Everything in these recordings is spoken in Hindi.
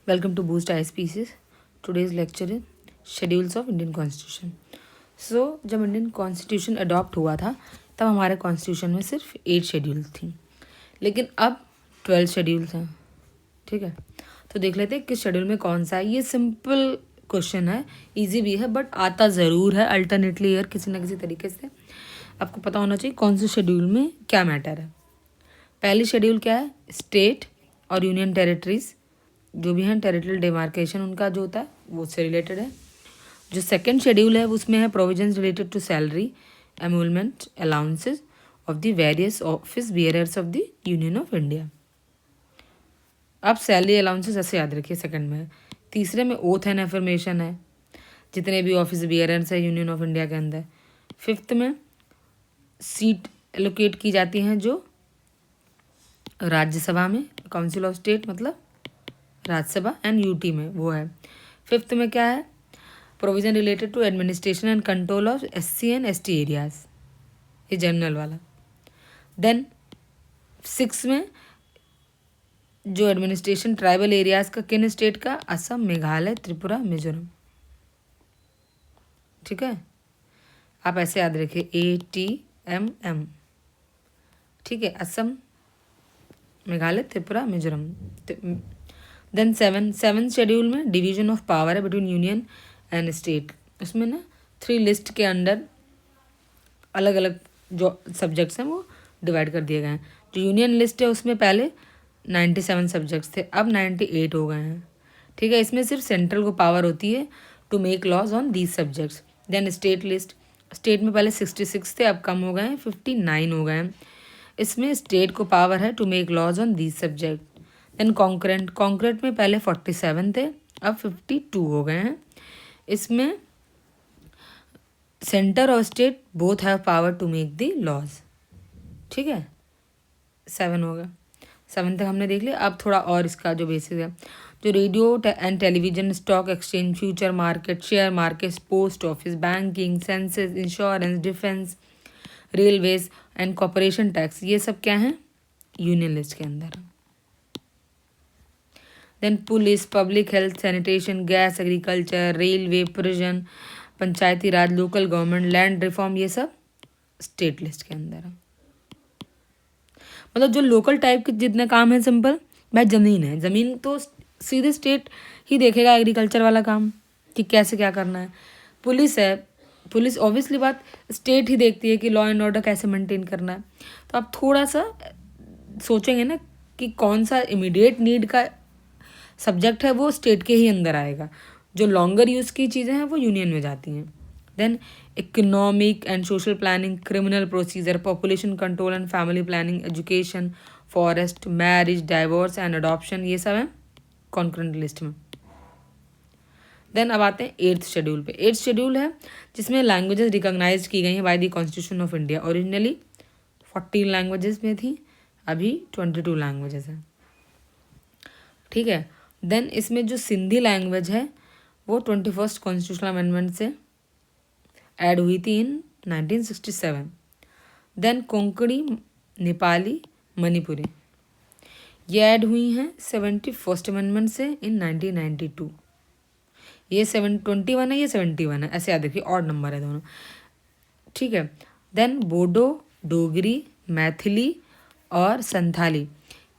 Welcome to Boost ISPCs. Today's lecture is schedules of Indian constitution. जब इंडियन कॉन्स्टिट्यूशन अडॉप्ट हुआ था तब हमारे कॉन्स्टिट्यूशन में सिर्फ 8 शेड्यूल थी, लेकिन अब 12 शेड्यूल्स हैं. ठीक है, तो देख लेते हैं किस शेड्यूल में कौन सा है. ये सिंपल क्वेश्चन है, इजी भी है, बट आता ज़रूर है अल्टरनेटली ईयर किसी ना किसी तरीके से. आपको पता होना चाहिए कौन से शेड्यूल में क्या मैटर है. पहली शेड्यूल क्या है? स्टेट और यूनियन टेरिटरीज जो भी हैं, टेरिटोरियल डिमार्केशन उनका जो होता है वो उससे रिलेटेड है. जो सेकंड शेड्यूल है उसमें है provisions related to salary, emoluments, allowances of the various office bearers of the union of India. अब सैलरी अलाउंसेस ऐसे याद रखिए सेकंड में है. तीसरे में ओथ एंड एफर्मेशन है, जितने भी ऑफिस बियरर्स है यूनियन ऑफ इंडिया के अंदर. फिफ्थ में सीट एलोकेट की जाती हैं जो राज्यसभा में, काउंसिल ऑफ स्टेट मतलब राज्यसभा एंड यूटी में, वो है. फिफ्थ में क्या है? Provision related to administration and control of SC and ST areas, ये जनरल वाला. देन सिक्स में जो एडमिनिस्ट्रेशन ट्राइबल एरियाज का किन स्टेट का? असम, मेघालय, त्रिपुरा, मिजोरम. ठीक है, आप ऐसे याद रखिए ATMM. ठीक है, Assam, Meghalaya, Tripura, Mizoram. Then seven schedule में डिवीजन ऑफ पावर है बिटवीन यूनियन एंड स्टेट. उसमें ना 3 लिस्ट के अंडर अलग अलग जो सब्जेक्ट्स हैं वो डिवाइड कर दिए गए हैं. जो यूनियन लिस्ट है उसमें पहले 97 सब्जेक्ट्स थे, अब 98 हो गए हैं. ठीक है, इसमें सिर्फ सेंट्रल को पावर होती है to make laws on these subjects. Then state list, state में पहले 66 थे, अब कम हो गए हैं, 59 हो गए हैं. इसमें स्टेट को पावर है to make laws on these subject. Then concurrent, concurrent में पहले 47 थे, अब 52 हो गए हैं. इसमें सेंटर और state both have power to make the laws. ठीक है, 7 हो गया. 7 तक हमने देख लिया. अब थोड़ा और इसका जो बेसिस है, जो radio and television, stock exchange, future market, share market, post office, banking, census, insurance, defence, railways and corporation tax, ये सब क्या हैं? यूनियन लिस्ट के अंदर. Then police, public health, sanitation, gas, agriculture, railway, prison, panchayati raj, local government, land reform, ये सब स्टेट लिस्ट के अंदर है. मतलब जो लोकल टाइप के जितने काम है सिंपल, भाई ज़मीन है, ज़मीन तो सीधे स्टेट ही देखेगा एग्रीकल्चर वाला काम कि कैसे क्या करना है. पुलिस है, पुलिस ऑब्वियसली बात स्टेट ही देखती है कि लॉ एंड ऑर्डर कैसे मेंटेन करना है. तो आप थोड़ा सा सोचेंगे ना कि कौन सा इमीडिएट नीड का सब्जेक्ट है वो स्टेट के ही अंदर आएगा. जो लॉन्गर यूज़ की चीज़ें हैं वो यूनियन में जाती हैं. Then economic and social planning, criminal procedure, population control and family planning, education, forest, marriage, divorce and adoption, ये सब हैं कॉन्करेंट लिस्ट में. देन अब आते हैं 8th शेड्यूल पे. 8th शेड्यूल है जिसमें लैंग्वेजेस रिकॉग्नाइज की गई हैं by the constitution of India. Originally 14 languages में थी, अभी 22 लैंग्वेजेस हैं. ठीक है, देन इसमें जो सिंधी लैंग्वेज है वो 21st कॉन्स्टिट्यूशनल अमेंडमेंट से ऐड हुई थी इन 1967. देन कोंकणी, नेपाली, मणिपुरी ये ऐड हुई हैं 71st अमेंडमेंट से इन 1992. ये 21 है, ये 71 है, ऐसे याद रखिए, ऑड नंबर है दोनों. ठीक है, देन बोडो, डोगरी, मैथिली और संथाली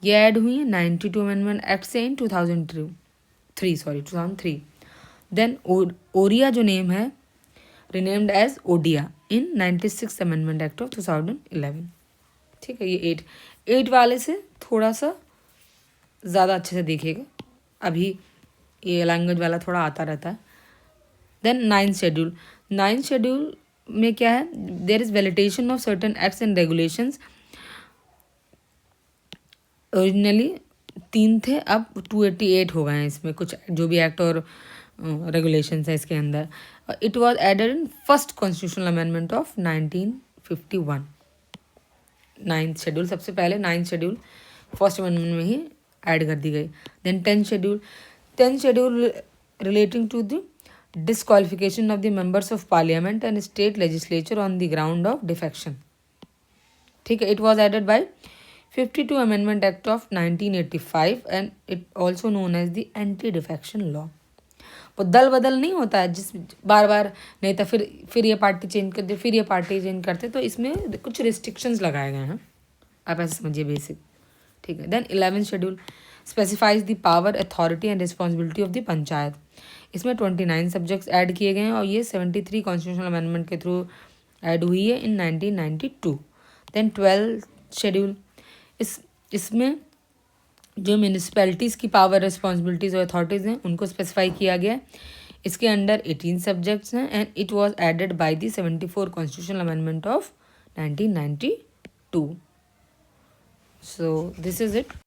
ये ऐड हुई है 92 अमेंडमेंट एक्ट से इन 2003. देन ओरिया जो नेम है renamed as Odia in 96 amendment act of 2011. ठीक है, ये 8 वाले से थोड़ा सा ज़्यादा अच्छे से देखिएगा, अभी ये लैंग्वेज वाला थोड़ा आता रहता है. Then 9th schedule. 9th schedule में क्या है? There is validation of certain acts and regulations. Originally 3 थे, अब 288 हो गए हैं इसमें कुछ जो भी एक्ट और रेगुलेशंस है इसके अंदर. It was added in first constitutional amendment of 1951. 9th schedule सबसे पहले 9th शेड्यूल फर्स्ट अमेंडमेंट में ही ऐड कर दी गई. Then 10th schedule. 10th schedule relating to the disqualification of the members of parliament and state legislature on the ground of defection. ठीक है, it was added by 52 amendment act of 1985 and it also known as the anti defection law. वो दल बदल नहीं होता है जिस बार बार नेता फिर ये पार्टी चेंज करते फिर ये पार्टी चेंज करते, तो इसमें कुछ रिस्ट्रिक्शंस लगाए गए हैं, आप ऐसे समझिए बेसिक। ठीक है। Then 11th schedule specifies the power authority and responsibility of the panchayat. इसमें 29 सब्जेक्ट्स ऐड किए गए हैं और ये 73 कॉन्स्टिट्यूशनल अमेंडमेंट के थ्रू ऐड हुई है इन 1992। देन 12th शेड्यूल इसमें जो म्यूनिसिपैलिटीज़ की पावर रिस्पॉन्सिबिलिटीज़ और अथॉरिटीज़ हैं उनको स्पेसिफाई किया गया है। इसके अंडर 18 सब्जेक्ट्स हैं and it was added by the 74 constitutional amendment of 1992। So this is it.